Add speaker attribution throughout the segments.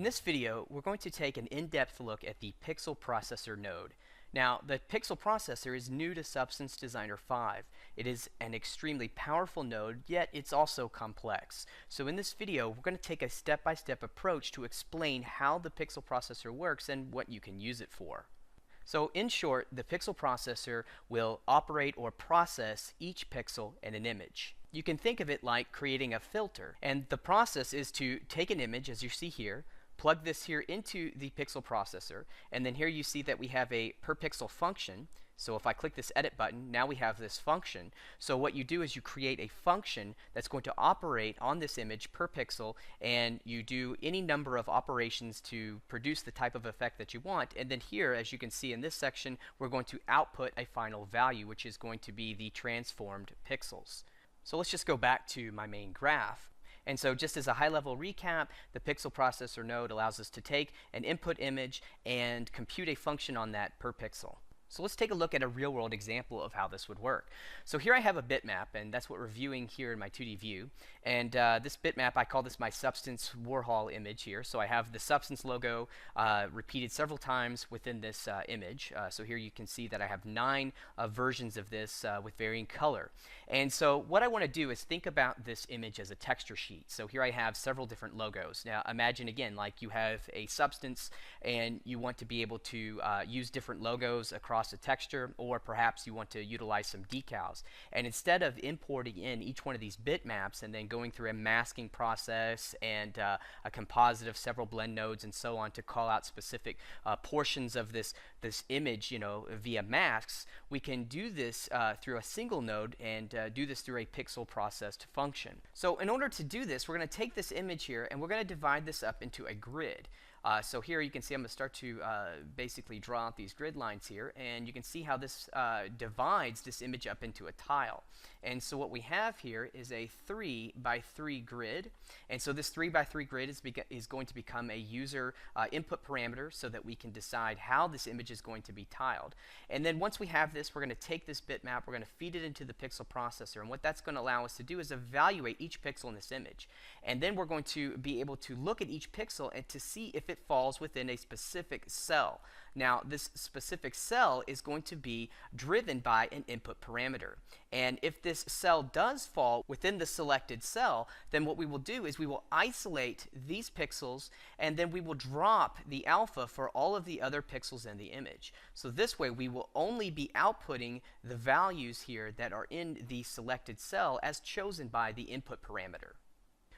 Speaker 1: In this video, we're going to take an in-depth look at the Pixel Processor node. Now, the Pixel Processor is new to Substance Designer 5. It is an extremely powerful node, yet it's also complex. So in this video, we're going to take a step-by-step approach to explain how the Pixel Processor works and what you can use it for. So in short, the Pixel Processor will operate or process each pixel in an image. You can think of it like creating a filter, and the process is to take an image, as you see here, plug this here into the Pixel Processor, and then here you see that we have a per pixel function. So if I click this edit button, now we have this function. So what you do is you create a function that's going to operate on this image per pixel, and you do any number of operations to produce the type of effect that you want. And then here, as you can see in this section, we're going to output a final value, which is going to be the transformed pixels. So let's just go back to my main graph. And so just as a high-level recap, the Pixel Processor node allows us to take an input image and compute a function on that per pixel. So let's take a look at a real-world example of how this would work. So here I have a bitmap, and that's what we're viewing here in my 2D view. And this bitmap, I call this my Substance Warhol image here. So I have the Substance logo repeated several times within this image. So here you can see that I have 9 versions of this with varying color. And so what I want to do is think about this image as a texture sheet. So here I have several different logos. Now imagine again, like you have a substance and you want to be able to use different logos across a texture, or perhaps you want to utilize some decals. And instead of importing in each one of these bitmaps and then going through a masking process and a composite of several blend nodes and so on to call out specific portions of this image, via masks, we can do this through a single node and do this through a pixel processed function. So in order to do this, we're going to take this image here and we're going to divide this up into a grid. So here you can see I'm going to start to basically draw out these grid lines here, and you can see how this divides this image up into a tile. And so what we have here is a 3 by 3 grid, and so this 3 by 3 grid is going to become a user input parameter so that we can decide how this image is going to be tiled. And then once we have this, we're going to take this bitmap, we're going to feed it into the Pixel Processor, and what that's going to allow us to do is evaluate each pixel in this image. And then we're going to be able to look at each pixel and to see if it falls within a specific cell. Now this specific cell is going to be driven by an input parameter, and if this cell does fall within the selected cell, then what we will do is we will isolate these pixels and then we will drop the alpha for all of the other pixels in the image. So this way we will only be outputting the values here that are in the selected cell as chosen by the input parameter.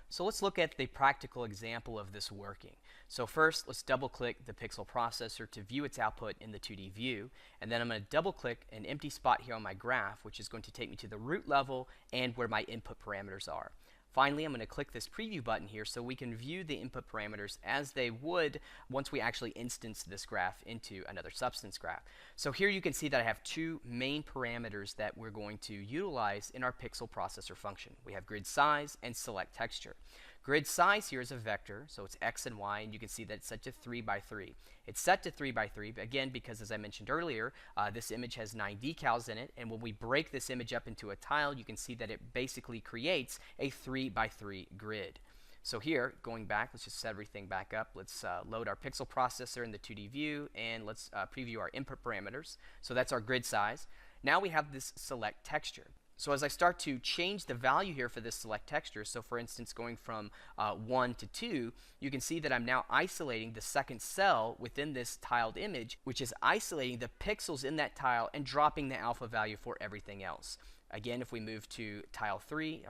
Speaker 1: So let's look at the practical example of this working. So first, let's double-click the Pixel Processor to view its output in the 2D view, and then I'm going to double-click an empty spot here on my graph, which is going to take me to the root level and where my input parameters are. Finally, I'm going to click this preview button here so we can view the input parameters as they would once we actually instance this graph into another Substance graph. So here you can see that I have 2 main parameters that we're going to utilize in our Pixel Processor function. We have grid size and select texture. Grid size here is a vector, so it's x and y, and you can see that it's set to 3 by 3. It's set to 3 by 3, again, because as I mentioned earlier, this image has 9 decals in it, and when we break this image up into a tile, you can see that it basically creates a 3 by 3 grid. So here, going back, let's just set everything back up. Let's load our Pixel Processor in the 2D view, and let's preview our input parameters. So that's our grid size. Now we have this select texture. So as I start to change the value here for this select texture, so for instance going from 1 to 2, you can see that I'm now isolating the second cell within this tiled image, which is isolating the pixels in that tile and dropping the alpha value for everything else. Again, if we move to cell 3,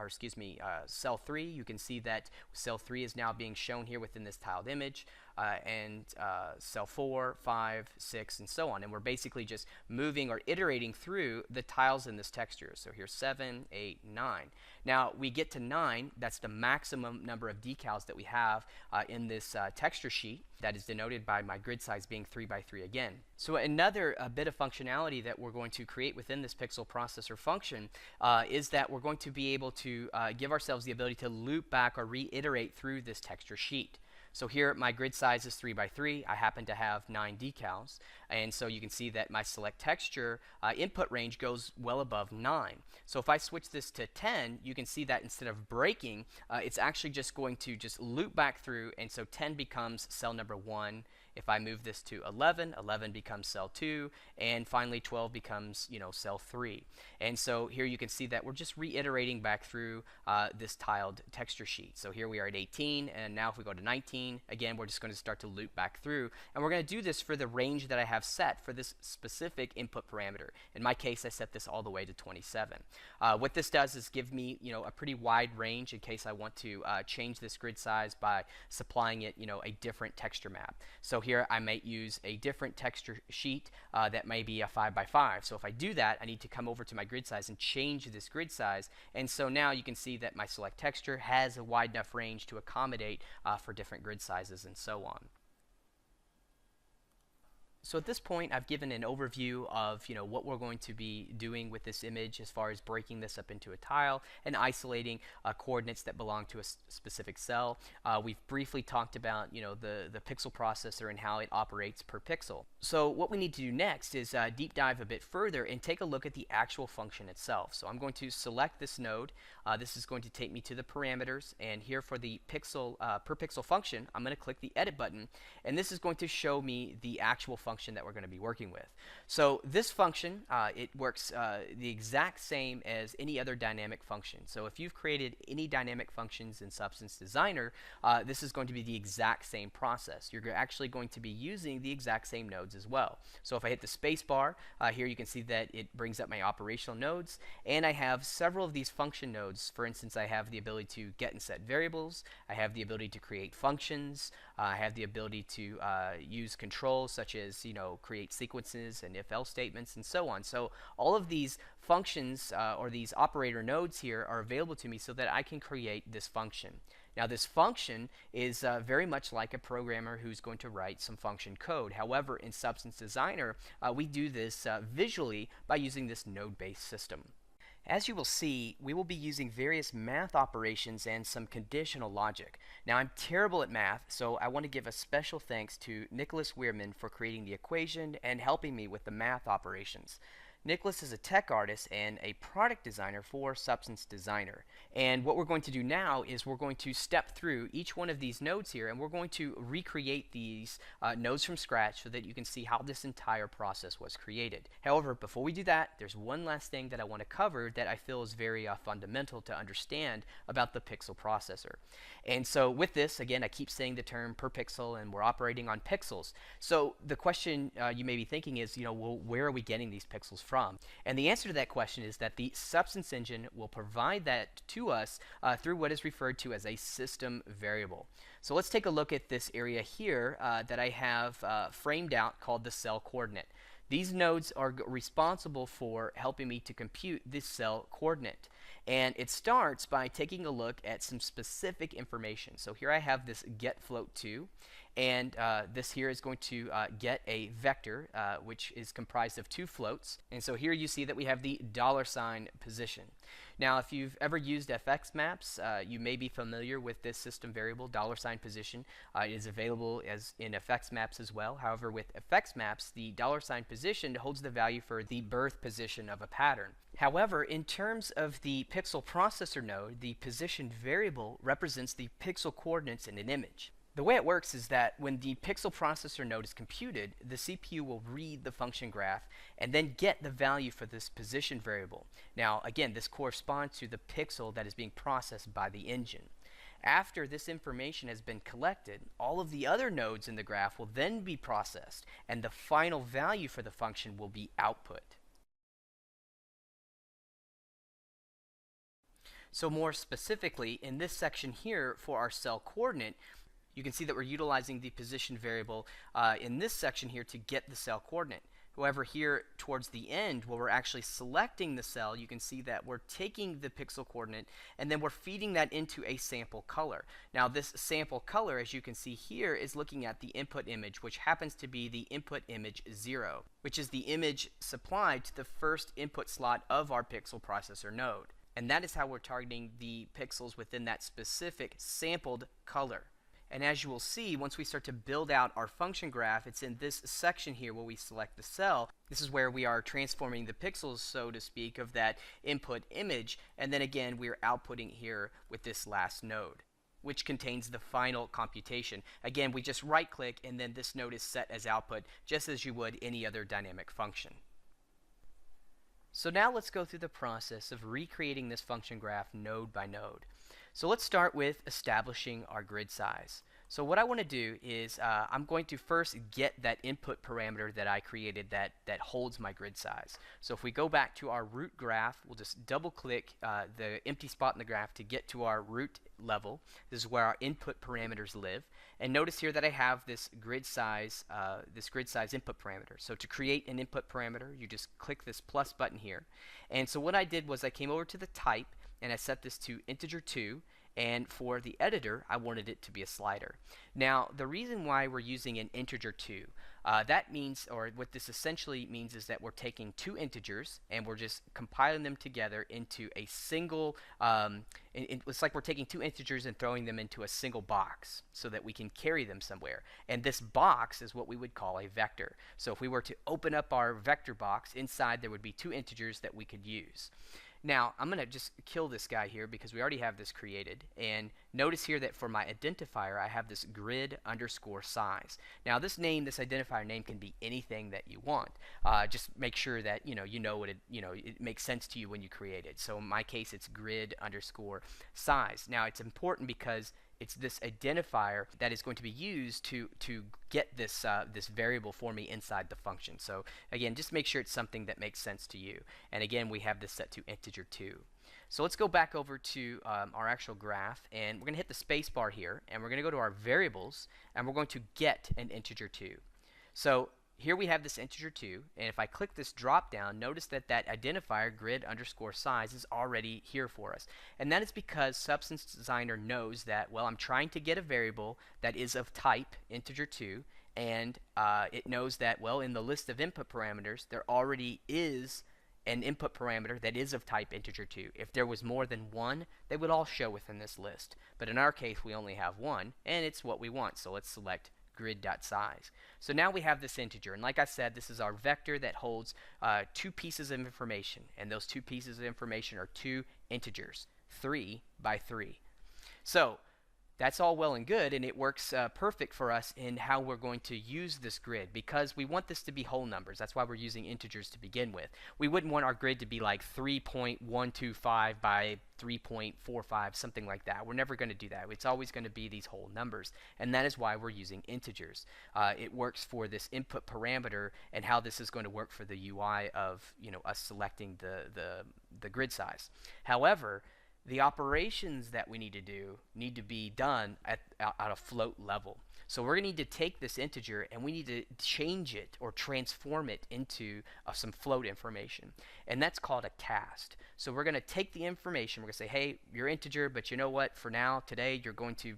Speaker 1: you can see that cell 3 is now being shown here within this tiled image, and cell 4, 5, 6, and so on. And we're basically just moving or iterating through the tiles in this texture. So here's 7, 8, 9. Now we get to 9, that's the maximum number of decals that we have in this texture sheet. That is denoted by my grid size being 3 by 3 again. So another bit of functionality that we're going to create within this Pixel Processor function is that we're going to be able to give ourselves the ability to loop back or reiterate through this texture sheet. So here my grid size is 3 by 3. I happen to have 9 decals, and so you can see that my select texture input range goes well above 9. So if I switch this to 10, you can see that instead of breaking, it's actually just going to just loop back through, and so 10 becomes cell number 1. If I move this to 11, 11 becomes cell 2, and finally 12 becomes, cell 3. And so here you can see that we're just reiterating back through this tiled texture sheet. So here we are at 18, and now if we go to 19, again, we're just going to start to loop back through. And we're going to do this for the range that I have set for this specific input parameter. In my case, I set this all the way to 27. What this does is give me, a pretty wide range in case I want to change this grid size by supplying it, a different texture map. So here I might use a different texture sheet that may be a 5 by 5. So if I do that, I need to come over to my grid size and change this grid size. And so now you can see that my select texture has a wide enough range to accommodate for different grid sizes and so on. So at this point, I've given an overview of what we're going to be doing with this image as far as breaking this up into a tile and isolating coordinates that belong to a specific cell. We've briefly talked about the pixel processor and how it operates per pixel. So what we need to do next is deep dive a bit further and take a look at the actual function itself. So I'm going to select this node. This is going to take me to the parameters, and here for the pixel per pixel function, I'm going to click the edit button, and this is going to show me the actual function that we're going to be working with. So this function, it works the exact same as any other dynamic function. So if you've created any dynamic functions in Substance Designer, this is going to be the exact same process. You're actually going to be using the exact same nodes as well. So if I hit the space bar, here you can see that it brings up my operational nodes, and I have several of these function nodes. For instance, I have the ability to get and set variables, I have the ability to create functions, I have the ability to use controls such as create sequences and if-else statements and so on. So all of these functions or these operator nodes here are available to me so that I can create this function. Now this function is very much like a programmer who's going to write some function code. However, in Substance Designer, we do this visually by using this node-based system. As you will see, we will be using various math operations and some conditional logic. Now, I'm terrible at math, so I want to give a special thanks to Nicholas Weirman for creating the equation and helping me with the math operations. Nicholas is a tech artist and a product designer for Substance Designer. And what we're going to do now is we're going to step through each one of these nodes here, and we're going to recreate these nodes from scratch so that you can see how this entire process was created. However, before we do that, there's one last thing that I want to cover that I feel is very fundamental to understand about the pixel processor. And so with this, again, I keep saying the term per pixel, and we're operating on pixels. So the question you may be thinking is, well, where are we getting these pixels from? And the answer to that question is that the Substance engine will provide that to us through what is referred to as a system variable. So let's take a look at this area here that I have framed out called the cell coordinate. These nodes are responsible for helping me to compute this cell coordinate. And it starts by taking a look at some specific information. So here I have this get float2, and this here is going to get a vector which is comprised of 2 floats. And so here you see that we have the $ position. Now, if you've ever used FX maps, you may be familiar with this system variable, $ position. It is available as in FX maps as well. However, with FX maps, the $ position holds the value for the birth position of a pattern. However, in terms of the pixel processor node, the position variable represents the pixel coordinates in an image. The way it works is that when the pixel processor node is computed, the CPU will read the function graph and then get the value for this position variable. Now, again, this corresponds to the pixel that is being processed by the engine. After this information has been collected, all of the other nodes in the graph will then be processed, and the final value for the function will be output. So more specifically, in this section here for our cell coordinate, you can see that we're utilizing the position variable in this section here to get the cell coordinate. However, here towards the end, where we're actually selecting the cell, you can see that we're taking the pixel coordinate and then we're feeding that into a sample color. Now, this sample color, as you can see here, is looking at the input image, which happens to be the input image 0, which is the image supplied to the first input slot of our pixel processor node. And that is how we're targeting the pixels within that specific sampled color. And as you will see, once we start to build out our function graph, it's in this section here where we select the cell. This is where we are transforming the pixels, so to speak, of that input image. And then again, we're outputting here with this last node, which contains the final computation. Again, we just right click and then this node is set as output, just as you would any other dynamic function. So now let's go through the process of recreating this function graph node by node. So let's start with establishing our grid size. So what I want to do is I'm going to first get that input parameter that I created that holds my grid size. So if we go back to our root graph, we'll just double click the empty spot in the graph to get to our root level. This is where our input parameters live. And notice here that I have this grid size input parameter. So to create an input parameter, you just click this plus button here. And so what I did was I came over to the type and I set this to integer 2, and for the editor I wanted it to be a slider. Now the reason why we're using an integer 2, that means, or what this essentially means, is that we're taking two integers and we're just compiling them together into a single, it's like we're taking two integers and throwing them into a single box so that we can carry them somewhere. And this box is what we would call a vector. So if we were to open up our vector box, inside there would be two integers that we could use. Now, I'm going to just kill this guy here because we already have this created. And notice here that for my identifier, I have this grid underscore size. Now, this identifier name can be anything that you want. Just make sure that you know what it makes sense to you when you create it. So in my case, it's grid underscore size. Now, it's important because it's this identifier that is going to be used to get this this variable for me inside the function. So again, just make sure it's something that makes sense to you. And again, we have this set to integer 2. So let's go back over to our actual graph, and we're going to hit the space bar here, and we're going to go to our variables, and we're going to get an integer 2. So here we have this integer 2, and if I click this drop down, notice that that identifier grid underscore size is already here for us. And that is because Substance Designer knows that, well, I'm trying to get a variable that is of type integer 2, and it knows that, well, in the list of input parameters, there already is an input parameter that is of type integer 2. If there was more than one, they would all show within this list. But in our case, we only have one, and it's what we want, so let's select grid.size. So now we have this integer, and like I said, this is our vector that holds two pieces of information, and those two pieces of information are two integers, 3 by 3. So that's all well and good, and it works perfect for us in how we're going to use this grid, because we want this to be whole numbers. That's why we're using integers to begin with. We wouldn't want our grid to be like 3.125 by 3.45, something like that. We're never going to do that. It's always going to be these whole numbers, and that is why we're using integers. It works for this input parameter and how this is going to work for the UI of us selecting the grid size. However, the operations that we need to do need to be done at a float level. So we're going to need to take this integer and we need to change it or transform it into some float information. And that's called a cast. So we're going to take the information, we're going to say, hey, you're integer, but you know what, for now, today, you're going to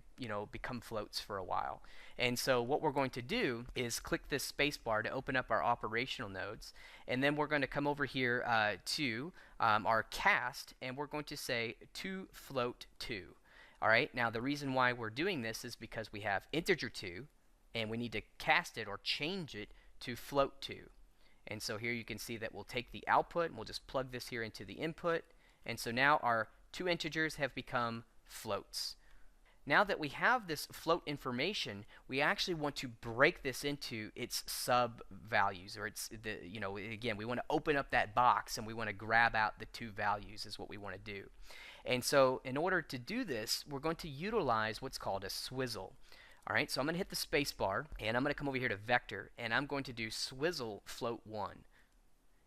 Speaker 1: become floats for a while. And so what we're going to do is click this space bar to open up our operational nodes, and then we're going to come over here to our cast, and we're going to say to float 2. All right, now the reason why we're doing this is because we have integer 2, and we need to cast it or change it to float 2. And so here you can see that we'll take the output, and we'll just plug this here into the input, and so now our two integers have become floats. Now that we have this float information, we actually want to break this into its sub values, or it's again, we want to open up that box and we want to grab out the two values is what we want to do. And so in order to do this, we're going to utilize what's called a swizzle. All right, so I'm going to hit the space bar, and I'm going to come over here to vector, and I'm going to do swizzle float 1.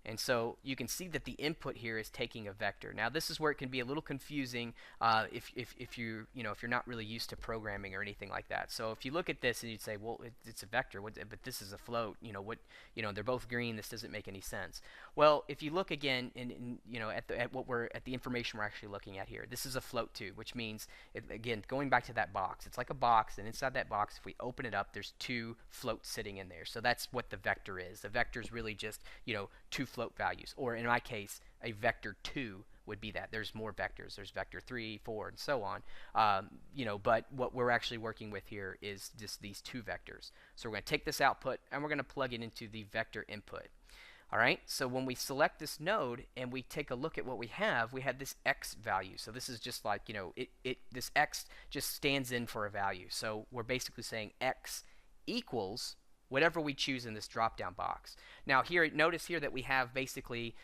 Speaker 1: And so you can see that the input here is taking a vector. Now this is where it can be a little confusing if you're not really used to programming or anything like that. So if you look at this and you'd say, well, it's a vector, but this is a float. They're both green. This doesn't make any sense. Well, if you look again at the information we're actually looking at here, this is a float 2, which means again going back to that box. It's like a box, and inside that box, if we open it up, there's two floats sitting in there. So that's what the vector is. The vector is really just two float values, or in my case, a vector 2 would be that. There's more vectors. There's vector 3, 4, and so on. But what we're actually working with here is just these 2 vectors. So we're going to take this output and we're going to plug it into the vector input. All right, so when we select this node and we take a look at what we have this x value. So this is just like, this x just stands in for a value. So we're basically saying x equals whatever we choose in this drop-down box. Now here, notice here that we have basically,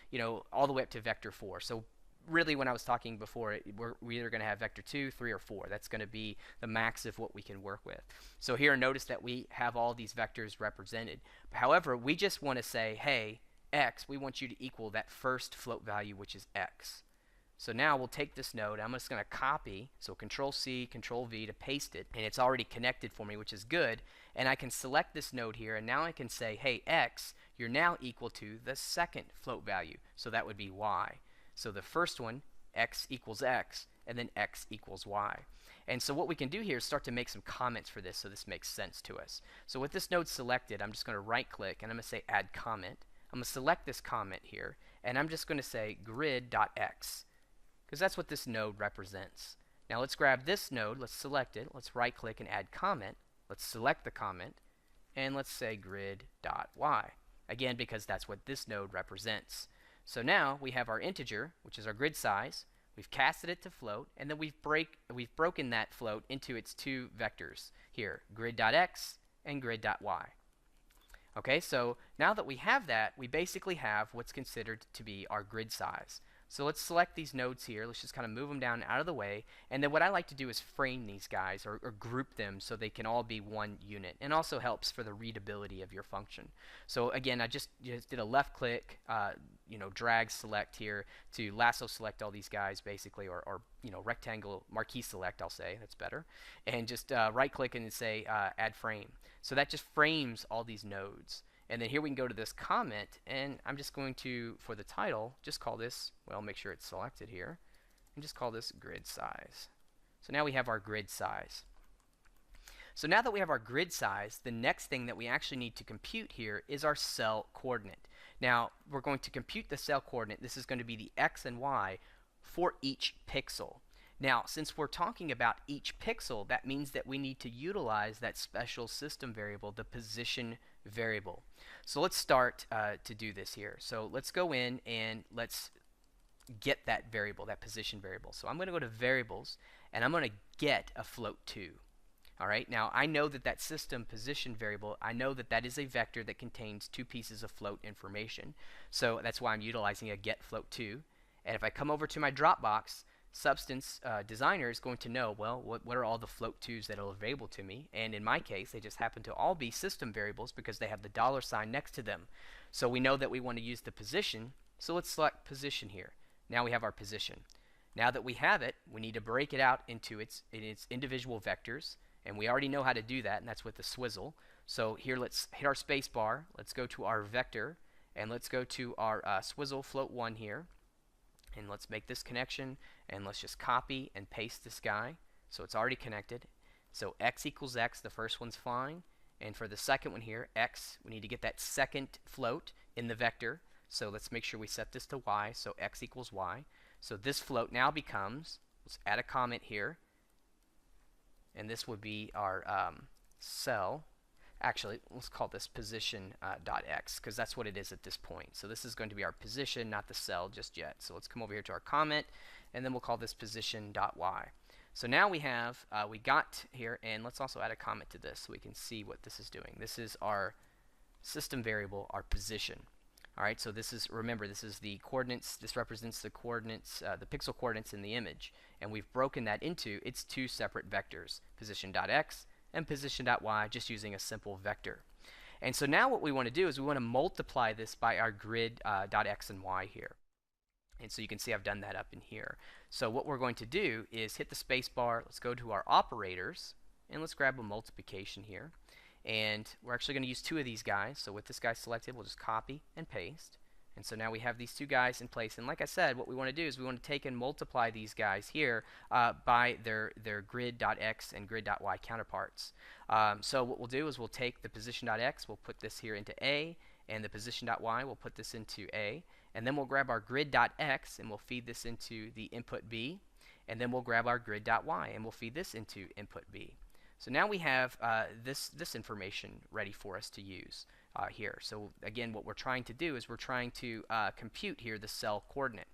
Speaker 1: all the way up to vector 4. So really, when I was talking before, we're either going to have vector 2, 3, or 4. That's going to be the max of what we can work with. So here, notice that we have all these vectors represented. However, we just want to say, hey, x, we want you to equal that first float value, which is x. So now we'll take this node. I'm just going to copy, so Control-C, Control-V to paste it, and it's already connected for me, which is good. And I can select this node here, and now I can say, hey, x, you're now equal to the second float value. So that would be y. So the first one, x equals x, and then x equals y. And so what we can do here is start to make some comments for this so this makes sense to us. So with this node selected, I'm just going to right-click, and I'm going to say Add Comment. I'm going to select this comment here, and I'm just going to say grid.x, because that's what this node represents. Now let's grab this node, let's select it, let's right-click and Add Comment. Let's select the comment, and let's say grid.y, again because that's what this node represents. So now we have our integer, which is our grid size. We've casted it to float, and then we've broken that float into its 2 vectors here, grid.x and grid.y. Okay, so now that we have that, we basically have what's considered to be our grid size. So let's select these nodes here. Let's just kind of move them down out of the way. And then what I like to do is frame these guys or group them so they can all be one unit. And also helps for the readability of your function. So again, I just did a left click, drag select here to lasso select all these guys basically, or rectangle marquee select, I'll say. That's better. And just right click and say add frame. So that just frames all these nodes. And then here we can go to this comment, and I'm just going to, for the title, just call this, well, make sure it's selected here, and just call this grid size. So now we have our grid size. So now that we have our grid size, the next thing that we actually need to compute here is our cell coordinate. Now, we're going to compute the cell coordinate. This is going to be the x and y for each pixel. Now, since we're talking about each pixel, that means that we need to utilize that special system variable, the position variable. So let's start to do this here. So let's go in and let's get that variable, that position variable. So I'm going to go to variables, and I'm going to get a float 2. All right, now I know that that system position variable, I know that that is a vector that contains 2 pieces of float information. So that's why I'm utilizing a get float 2. And if I come over to my Dropbox, Substance designer is going to know, well, what are all the float 2s that are available to me? And in my case, they just happen to all be system variables because they have the $sign next to them. So we know that we want to use the position, so let's select position here. Now we have our position. Now that we have it, we need to break it out into its individual vectors, and we already know how to do that, and that's with the swizzle. So here let's hit our space bar, let's go to our vector, and let's go to our swizzle float 1 here. And let's make this connection, and let's just copy and paste this guy. So it's already connected. So x equals x, the first one's fine. And for the second one here, x, we need to get that second float in the vector. So let's make sure we set this to y, so x equals y. So this float now becomes, let's add a comment here. And this would be our cell. Actually, let's call this position.x because that's what it is at this point. So this is going to be our position, not the cell just yet. So let's come over here to our comment, and then we'll call this position.y. So now we have, we got here, and let's also add a comment to this so we can see what this is doing. This is our system variable, our position. All right, so this is, remember, this is the coordinates, this represents the coordinates, the pixel coordinates in the image. And we've broken that into its 2 separate vectors, position.x and position.y, just using a simple vector. And so now what we want to do is we want to multiply this by our grid.x and y here. And so you can see I've done that up in here. So what we're going to do is hit the space bar, let's go to our operators, and let's grab a multiplication here. And we're actually going to use 2 of these guys. So with this guy selected, we'll just copy and paste. And so now we have these 2 guys in place. And like I said, what we want to do is we want to take and multiply these guys here by their grid.x and grid.y counterparts. So what we'll do is we'll take the position.x, we'll put this here into A, and the position.y, we'll put this into A. And then we'll grab our grid.x and we'll feed this into the input B. And then we'll grab our grid.y and we'll feed this into input B. So now we have this information ready for us to use here. So again, what we're trying to do is we're trying to compute here the cell coordinate.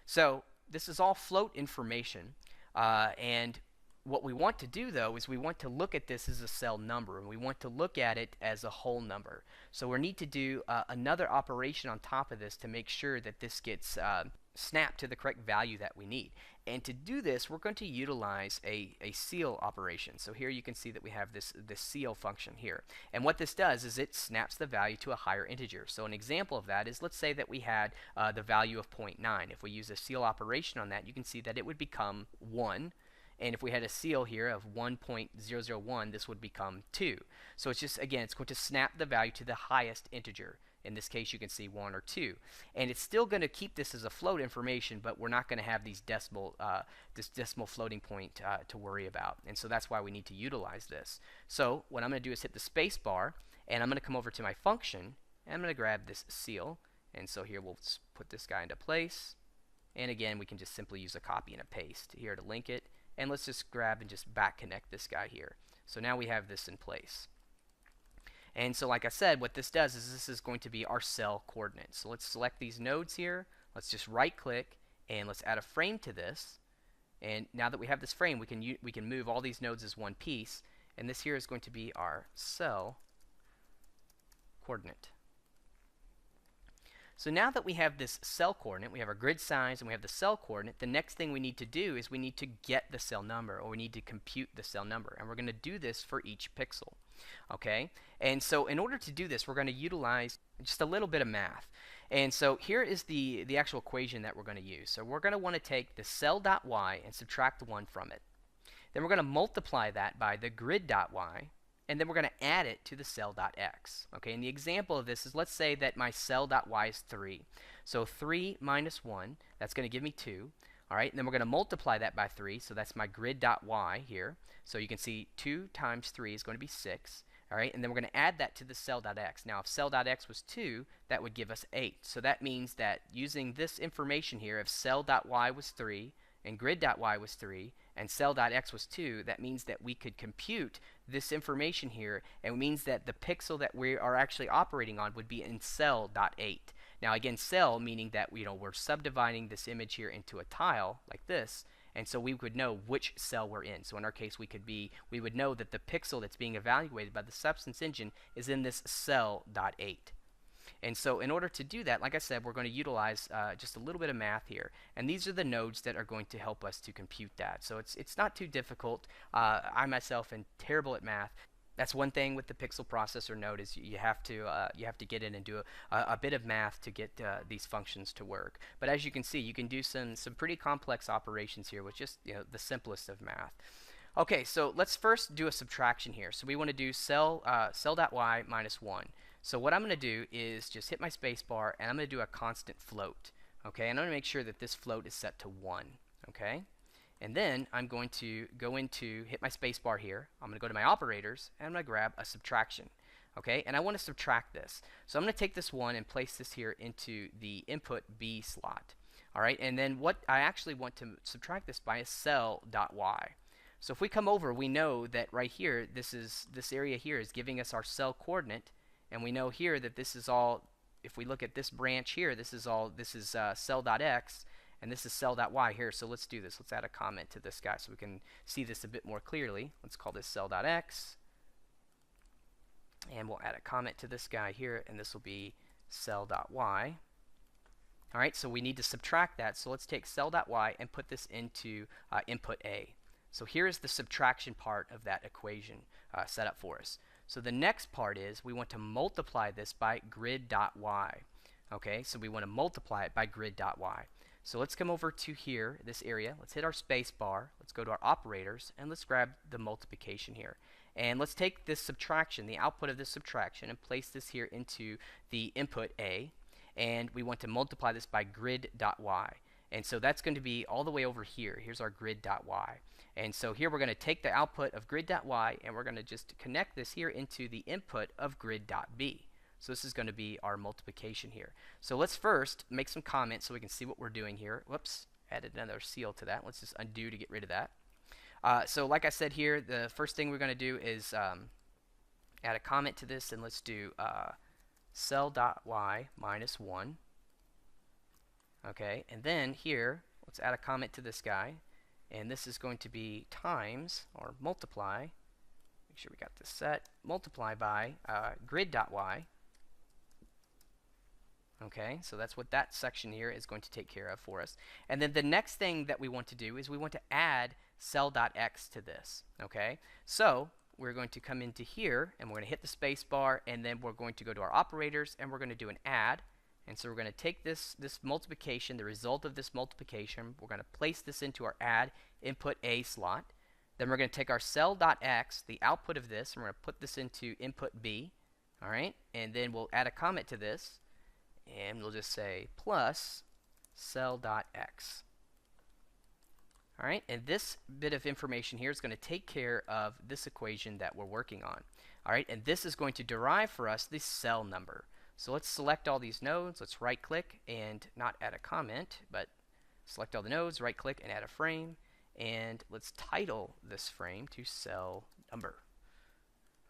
Speaker 1: So this is all float information, and what we want to do though is we want to look at this as a cell number, and we want to look at it as a whole number. So we need to do another operation on top of this to make sure that this gets snapped to the correct value that we need. And to do this, we're going to utilize a ceil operation. So here you can see that we have this ceil function here. And what this does is it snaps the value to a higher integer. So an example of that is, let's say that we had the value of 0.9. If we use a ceil operation on that, you can see that it would become 1. And if we had a ceil here of 1.001, this would become 2. So it's just, again, it's going to snap the value to the highest integer. In this case, you can see 1 or 2. And it's still going to keep this as a float information, but we're not going to have these this decimal floating point to worry about. And so that's why we need to utilize this. So what I'm going to do is hit the space bar, and I'm going to come over to my function, and I'm going to grab this ceil. And so here we'll put this guy into place. And again, we can just simply use a copy and a paste here to link it. And let's just grab and just back connect this guy here. So now we have this in place. And so like I said, what this does is this is going to be our cell coordinates. So let's select these nodes here. Let's just right click and let's add a frame to this. And now that we have this frame, we can move all these nodes as one piece. And this here is going to be our cell coordinate. So now that we have this cell coordinate, we have our grid size and we have the cell coordinate, the next thing we need to do is we need to get the cell number, or we need to compute the cell number. And we're going to do this for each pixel. Okay? And so in order to do this, we're going to utilize just a little bit of math. And so here is the actual equation that we're going to use. So we're going to want to take the cell.y and subtract 1 from it. Then we're going to multiply that by the grid.y. And then we're going to add it to the cell.x. Okay, and the example of this is, let's say that my cell.y is 3. So 3 minus 1, that's going to give me 2. All right, and then we're going to multiply that by 3, so that's my grid.y here. So you can see 2 times 3 is going to be 6. All right, and then we're going to add that to the cell.x. Now, if cell.x was 2, that would give us 8. So that means that using this information here, if cell.y was 3, and grid.y was 3, and cell.x was 2, that means that we could compute this information here, and it means that the pixel that we are actually operating on would be in cell.8. Now again, cell meaning that we're subdividing this image here into a tile like this, and so we would know which cell we're in. So in our case, we would know that the pixel that's being evaluated by the Substance engine is in this cell.8. And so in order to do that, like I said, we're going to utilize just a little bit of math here. And these are the nodes that are going to help us to compute that. So it's not too difficult. I myself am terrible at math. That's one thing with the pixel processor node, is you have to get in and do a bit of math to get these functions to work. But as you can see, you can do some pretty complex operations here with just the simplest of math. Okay, so let's first do a subtraction here. So we want to do cell.y minus 1. So what I'm going to do is just hit my space bar, and I'm going to do a constant float. Okay, and I'm going to make sure that this float is set to 1. Okay, and then I'm going to hit my space bar here. I'm going to go to my operators, and I'm going to grab a subtraction. Okay, and I want to subtract this. So I'm going to take this 1 and place this here into the input B slot. All right, and then what I actually want to subtract this by is cell.y. So if we come over, we know that right here, this area here is giving us our cell coordinate. And we know here that this is all, if we look at this branch here, this is cell.x, and this is cell.y here. So let's do this. Let's add a comment to this guy so we can see this a bit more clearly. Let's call this cell.x. And we'll add a comment to this guy here, and this will be cell.y. All right, so we need to subtract that. So let's take cell.y and put this into input A. So here is the subtraction part of that equation set up for us. So the next part is we want to multiply this by grid.y. Okay, so we want to multiply it by grid.y. So let's come over to here, this area. Let's hit our space bar. Let's go to our operators, and let's grab the multiplication here. And let's take this subtraction, the output of this subtraction, and place this here into the input A. And we want to multiply this by grid.y. And so that's going to be all the way over here. Here's our grid.y. And so here we're going to take the output of grid.y, and we're going to just connect this here into the input of grid.b. So this is going to be our multiplication here. So let's first make some comments so we can see what we're doing here. Whoops, added another seal to that. Let's just undo to get rid of that. So like I said here, the first thing we're going to do is add a comment to this, and let's do cell.y minus 1. Okay, and then here, let's add a comment to this guy, and this is going to be times, or multiply, make sure we got this set, multiply by grid.y. Okay, so that's what that section here is going to take care of for us. And then the next thing that we want to do is we want to add cell.x to this. Okay, so we're going to come into here, and we're going to hit the space bar, and then we're going to go to our operators, and we're going to do an add. And so we're going to take this multiplication, the result of this multiplication, we're going to place this into our add input A slot. Then we're going to take our cell.x, the output of this, and we're going to put this into input B. All right, and then we'll add a comment to this, and we'll just say plus cell.x. All right, and this bit of information here is going to take care of this equation that we're working on. All right, and this is going to derive for us the cell number. So let's select all these nodes. Let's right click and not add a comment, but select all the nodes, right click and add a frame, and let's title this frame to cell number.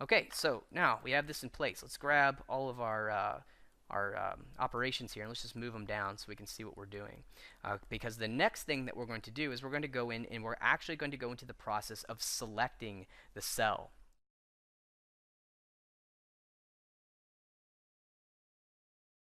Speaker 1: Okay, so now we have this in place. Let's grab all of our operations here, and let's just move them down so we can see what we're doing. Because the next thing that we're going to do is we're going to go in, and we're actually going to go into the process of selecting the cell.